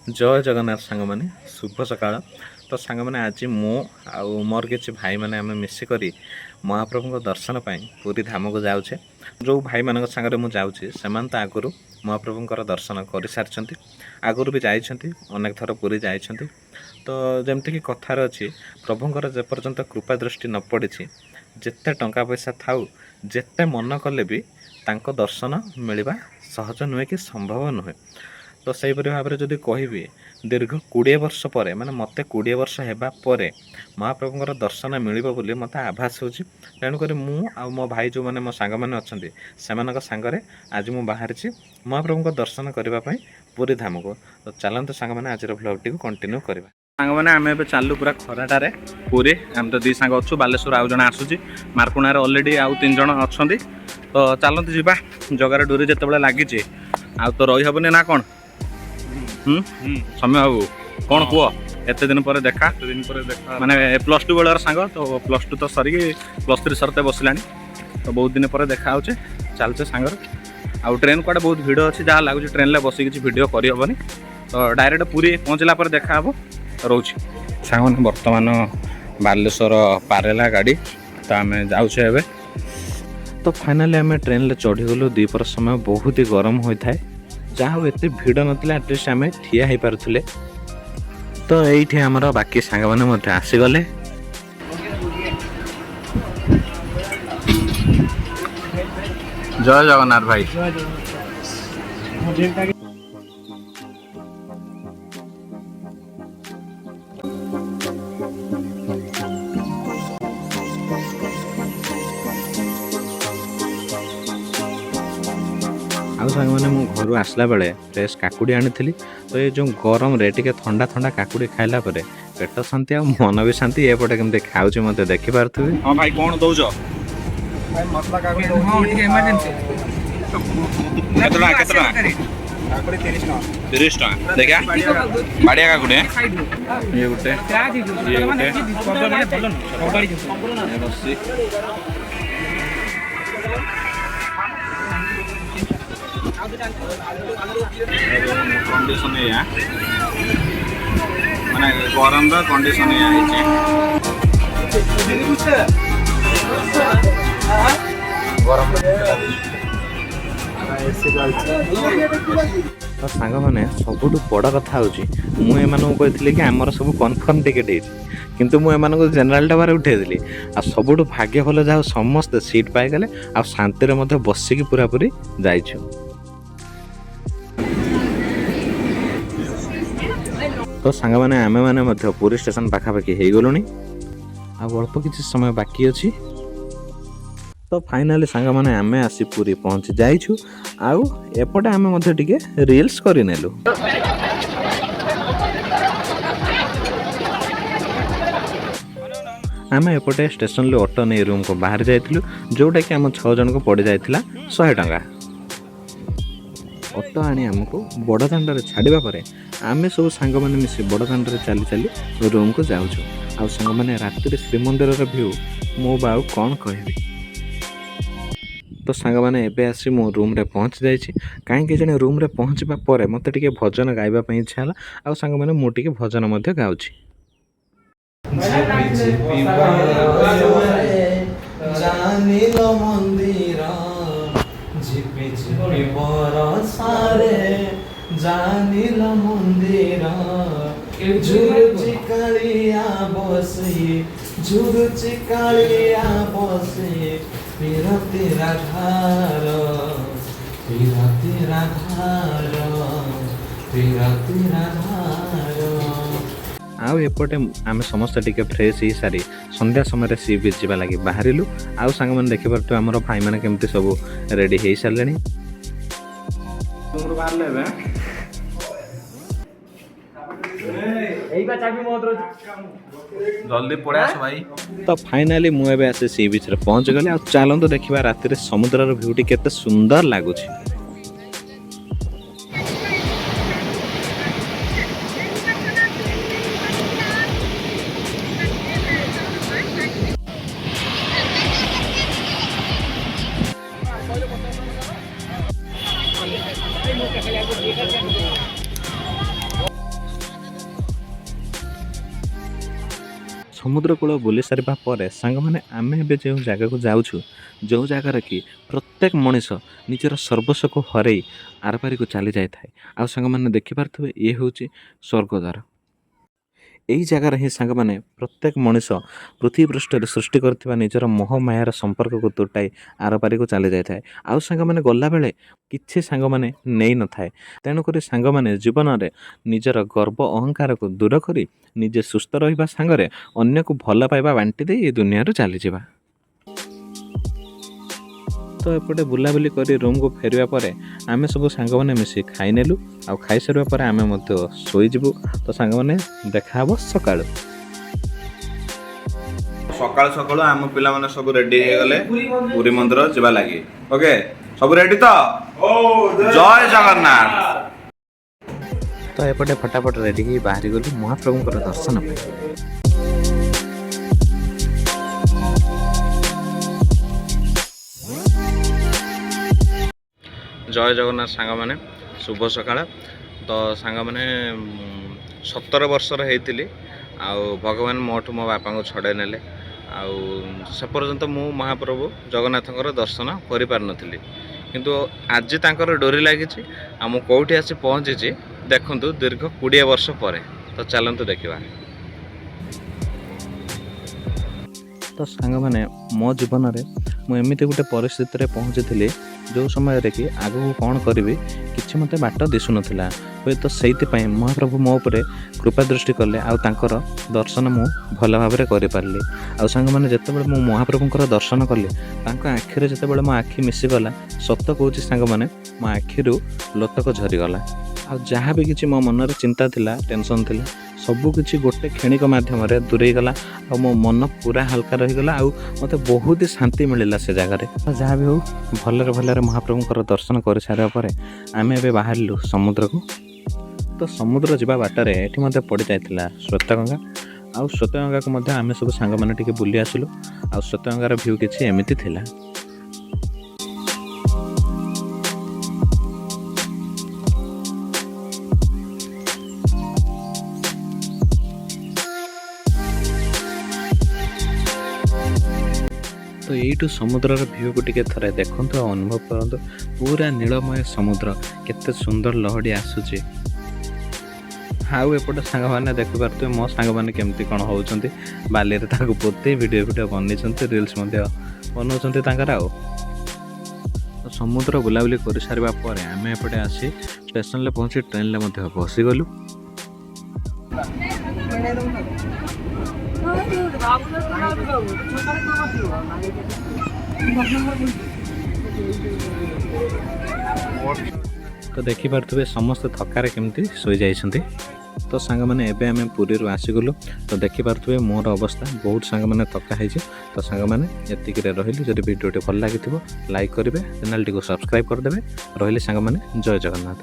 जय जगन्नाथ सांग मैंने शुभ सकाळ। तो सांग मैंने आज मु मोर किसी भाई मैंने आम मिसिक महाप्रभु दर्शन पर पूरी धाम को जाऊे। जो भाई मान सागर मुझे तो आगु महाप्रभुर दर्शन कर सारी आगुरी भी जाइंट अनेक थर पूरी जाइंट। तो जमती कथार अच्छी प्रभुंर जेपर्यंत कृपा दृष्टि न पड़ी जिते टंका पैसा थाउ जिते मन कले भी तांको दर्शन मिलवा सहज नुहे कि संभव नुहे। तो सहीपरी भाव में जदि कहि दीर्घ 20 वर्ष पर माने मत 20 वर्ष होगापर महाप्रभुर दर्शन मिल मत आभास हो। तेणुक मु मो भाई जो मैंने मो सांग मैंने अच्छा से आज मुझे बाहरी महाप्रभु दर्शन करने पूरी धाम को। तो चलते सांग मैंने आज ब्लॉग टी कंटिन्यू करवा। सांग मैंने आम ए चलू पूरा खराटारे पूरी आम तो दी सांग अच्छु बालेश्वर आउ जन आसूँ मार्कुणार अलरेडी आउ 3 जन अच्छा। तो चलते जीवा जगार डोरी जिते लगी आ तो रही हेनी ना कौन समय बाबू कौन कह एत दिन पर देखा माने +2 बेलर सांग। तो +2 तो सर +3 सरते बसला तो बहुत दिन पर देखा हो चलचे सांग। आउ ट्रेन कड़े बहुत भिड़ अच्छी जहाँ लगुच ट्रेन में बस किसी भिड करहबनी। तो डायरेक्ट पूरी पहुँचला पर देखा हे रोच सांग मैंने बर्तमान बालेश्वर पारेला गाड़ी तो आम जाऊे एवं। तो फाइनाली आम ट्रेन में चढ़ीगलु दीपर समय बहुत ही गरम होता है जहाँ एत भिड़ नाला एटलिस्ट आम ठिया हो पारे। तो ये आमर बाकी सांग मैंने आसीगले। जय जगन्नाथ भाई। आउ सांग मैंने मु घर आसला बेले फ्रेश काकुड़ी आनी। तो ये जो गरम रे टिके ठंडा ठंडा काकुड़ी खाइला परे पेट शांति आ मन भी शांति। एपटे केमते खाउछि मते देखि पारथुबे। हां भाई कोन दउजो भाई मसला काकुड़ी दउ। हां ठीक इमरजेंसी केतना काकुड़ी 30 टका देखा बढ़िया काकुड़ी ये गुटे बसी कंडीशन या माने गरम दा कंडीशन या गरम तो सांग मैंने सबुठ बड़ कथा मुझे कि आमर सब कन्फर्म टिकेट किंतु मुझे जेनेल डबार उठेदी आ सबुठ भाग्य भल जहाँ समस्ते सीट पाईगले आ शांति बसिकी पूरा पूरी जाइछु। तो सांग मैंने आमे माने पुरी स्टेशन पाखापाखि हो गलुनी अल्प किसी समय बाकी अच्छी। तो फाइनाली सांग मैंने आमे आसी पूरी पहुँची जाइछु आउ एपटे आमे टिके रील्स करिनेलु। आमे एपटे स्टेशन ले ऑटो नहीं रूम को बाहर जाइथिलु जोटा कि आम 6 जन को पड़ जाइथिला 100 टंका। ऑटो आनी आमको बड़दाण्ड छाड़ा पर आमे सब सांग मैंने मिसी बड़दाण्ड चली चली रूम को जाऊँ। आ सांग मैंने राति श्रीमंदिर व्यू मो बाऊ कौन कहि। तो सांग मैंने एबे आसी मो रूम रे पहुँच जाइए कहीं जने रूम रे पहुँचवा पर मत टिके भजन गाइबा इच्छा है। आ सांग मैंने मु टिके भजन मध्य गाउछि। झिपी झिपी बरसारे जानिल मंदिर झुरुची कालिया बसे झुरुची कालिया बसे पिरती राधार पिरती राधार पिरती राधार। आउ एपटे आम समस्त टिके फ्रेश हो सारी संध्या समय सी बीच जावा लगी बाहरिलु। आउ सांग मैंने देखि पारतु हमर भाई माने केमती सब रेडी हो सारे। जल्दी पड़े आस भाई। तो फाइनाली मुझे आसे सी बीच रे पहुंच गले। आ चलंतु देखिबा राति समुद्र भ्यूटी केते सुंदर लागुछि। ସମୁଦ୍ର କୂଳ ବୁଲି ସାରିବା ପରେ ସାଙ୍ଗମାନେ ଆମେ ଏବେ ଯେଉଁ ଜାଗାକୁ ଯାଉଛୁ, ଯେଉଁ ଜାଗାରେ କି ପ୍ରତ୍ୟେକ ମଣିଷ ନିଜର ସର୍ବସ୍ୱକୁ ହରେଇ ଆରପାରିକୁ ଚାଲି ଯାଇଥାଏ। ଆଉ ସାଙ୍ଗମାନେ ଦେଖିପାରୁଥିବେ ଇଏ ହେଉଛି ସ୍ୱର୍ଗଦ୍ୱାର। ଏହି ଜାଗାରେ ହିଁ ସାଙ୍ଗମାନେ ପ୍ରତ୍ୟେକ ମଣିଷ ପୃଥିବୀ ପୃଷ୍ଠରେ ସୃଷ୍ଟି କରିଥିବା ନିଜର ମୋହ ମାୟାର ସମ୍ପର୍କକୁ ତୁଟାଇ ଆରପାରିକୁ ଚାଲି ଯାଇଥାଏ। ଆଉ ସାଙ୍ଗମାନେ ଗଲାବେଳେ କିଛି ସାଙ୍ଗମାନେ ନେଇନଥାଏ। ତେଣୁକରି ସାଙ୍ଗମାନେ ଜୀବନରେ ନିଜର ଗର୍ବ ଅହଙ୍କାରକୁ ଦୂର କରି ନିଜେ ସୁସ୍ଥ ରହିବା ସାଙ୍ଗରେ ଅନ୍ୟକୁ ଭଲ ପାଇବା ବାଣ୍ଟି ଦେଇ ଏ ଦୁନିଆରୁ ଚାଲିଯିବା। ତ ଏପଟେ ବୁଲାବୁଲି କରି ରୁମ୍କୁ ଫେରିବା ପରେ ଆମେ ସବୁ ସାଙ୍ଗମାନେ ମିଶି ଖାଇନେଲୁ। ଆଉ ଖାଇସାରିବା ପରେ ଆମେ ମଧ୍ୟ ଶୋଇଯିବୁ। ତ ସାଙ୍ଗମାନେ ଦେଖାହେବ ସକାଳୁ। ସକାଳୁ ସକାଳୁ ଆମ ପିଲାମାନେ ସବୁ ରେଡି ହେଇଗଲେ ପୁରୀ ମନ୍ଦିର ଯିବା ଲାଗି। ଓକେ, ସବୁ ରେଡି ତ? ଜୟ ଜଗନ୍ନାଥ। ତ ଏପଟେ ଫଟାଫଟ ରେଡି ହେଇ ବାହାରି ଗଲୁ ମହାପ୍ରଭୁଙ୍କର ଦର୍ଶନ ପାଇଁ। ଜୟ ଜଗନ୍ନାଥ ସାଙ୍ଗମାନେ, ଶୁଭ ସକାଳ। ତ ସାଙ୍ଗମାନେ 17 ବର୍ଷର ହେଇଥିଲି ଆଉ ଭଗବାନ ମୋଠୁ ମୋ ବାପାଙ୍କୁ ଛଡ଼େଇ ନେଲେ। ଆଉ ସେ ପର୍ଯ୍ୟନ୍ତ ମୁଁ ମହାପ୍ରଭୁ ଜଗନ୍ନାଥଙ୍କର ଦର୍ଶନ କରିପାରିନଥିଲି, କିନ୍ତୁ ଆଜି ତାଙ୍କର ଡୋରି ଲାଗିଛି ଆଉ ମୁଁ କେଉଁଠି ଆସି ପହଞ୍ଚିଛି ଦେଖନ୍ତୁ ଦୀର୍ଘ 20 ବର୍ଷ ପରେ। ତ ଚାଲନ୍ତୁ ଦେଖିବା। ତ ସାଙ୍ଗମାନେ ମୋ ଜୀବନରେ ମୁଁ ଏମିତି ଗୋଟେ ପରିସ୍ଥିତିରେ ପହଞ୍ଚିଥିଲି ଯେଉଁ ସମୟରେ କି ଆଗକୁ କ'ଣ କରିବି କିଛି ମୋତେ ବାଟ ଦିଶୁନଥିଲା। ହୁଏତ ସେଇଥିପାଇଁ ମହାପ୍ରଭୁ ମୋ ଉପରେ କୃପା ଦୃଷ୍ଟି କଲେ ଆଉ ତାଙ୍କର ଦର୍ଶନ ମୁଁ ଭଲ ଭାବରେ କରିପାରିଲି। ଆଉ ସାଙ୍ଗମାନେ ଯେତେବେଳେ ମୁଁ ମହାପ୍ରଭୁଙ୍କର ଦର୍ଶନ କଲି ତାଙ୍କ ଆଖିରେ ଯେତେବେଳେ ମୋ ଆଖି ମିଶିଗଲା, ସତ କହୁଛି ସାଙ୍ଗମାନେ ମୋ ଆଖିରୁ ଲୋତକ ଝରିଗଲା। ଆଉ ଯାହା ବି କିଛି ମୋ ମନରେ ଚିନ୍ତା ଥିଲା, ଟେନସନ୍ ଥିଲା, ସବୁକିଛି ଗୋଟେ କ୍ଷଣିକ ମାଧ୍ୟମରେ ଦୂରେଇଗଲା। ଆଉ ମୋ ମନ ପୁରା ହାଲକା ରହିଗଲା ଆଉ ମୋତେ ବହୁତ ଶାନ୍ତି ମିଳିଲା ସେ ଜାଗାରେ। ଯାହା ବି ହଉ ଭଲରେ ଭଲରେ ମହାପ୍ରଭୁଙ୍କର ଦର୍ଶନ କରିସାରିବା ପରେ ଆମେ ଏବେ ବାହାରିଲୁ ସମୁଦ୍ରକୁ। ତ ସମୁଦ୍ର ଯିବା ବାଟରେ ଏଠି ମଧ୍ୟ ପଡ଼ିଯାଇଥିଲା ଶ୍ଵେତଗଙ୍ଗା। ଆଉ ଶ୍ଵେତଗଙ୍ଗାକୁ ମଧ୍ୟ ଆମେ ସବୁ ସାଙ୍ଗମାନେ ଟିକେ ବୁଲି ଆସିଲୁ। ଆଉ ଶ୍ଵେତଗଙ୍ଗାର ଭ୍ୟୁ କିଛି ଏମିତି ଥିଲା। ତ ଏଇଠୁ ସମୁଦ୍ରର ଭ୍ୟୁକୁ ଟିକେ ଥରେ ଦେଖନ୍ତୁ ଆଉ ଅନୁଭବ କରନ୍ତୁ। ପୁରା ନୀଳମୟ ସମୁଦ୍ର, କେତେ ସୁନ୍ଦର ଲହଡ଼ି ଆସୁଛି। ଆଉ ଏପଟେ ସାଙ୍ଗମାନେ ଦେଖିପାରୁଥିବେ ମୋ ସାଙ୍ଗମାନେ କେମିତି କ'ଣ ହେଉଛନ୍ତି। ବାଲିରେ ତାକୁ ପୋତେଇ ଭିଡ଼ିଓ ବନେଇଛନ୍ତି, ରିଲ୍ସ ମଧ୍ୟ ବନାଉଛନ୍ତି ତାଙ୍କର। ଆଉ ସମୁଦ୍ର ବୁଲାବୁଲି କରିସାରିବା ପରେ ଆମେ ଏପଟେ ଆସି ଷ୍ଟେସନରେ ପହଞ୍ଚି ଟ୍ରେନରେ ମଧ୍ୟ ବସିଗଲୁ। ତ ଦେଖିପାରୁଥିବେ ସମସ୍ତେ ଥକାରେ କେମିତି ଶୋଇଯାଇଛନ୍ତି। ତ ସାଙ୍ଗମାନେ ଏବେ ଆମେ ପୁରୀରୁ ଆସିଗଲୁ। ତ ଦେଖିପାରୁଥିବେ ମୋର ଅବସ୍ଥା, ବହୁତ ସାଙ୍ଗମାନେ ଥକା ହେଇଛି। ତ ସାଙ୍ଗମାନେ ଏତିକିରେ ରହିଲି। ଯଦି ଭିଡ଼ିଓଟି ଭଲ ଲାଗିଥିବ ଲାଇକ୍ କରିବେ, ଚ୍ୟାନେଲଟିକୁ ସବସ୍କ୍ରାଇବ୍ କରିଦେବେ। ରହିଲି ସାଙ୍ଗମାନେ, ଜୟ ଜଗନ୍ନାଥ।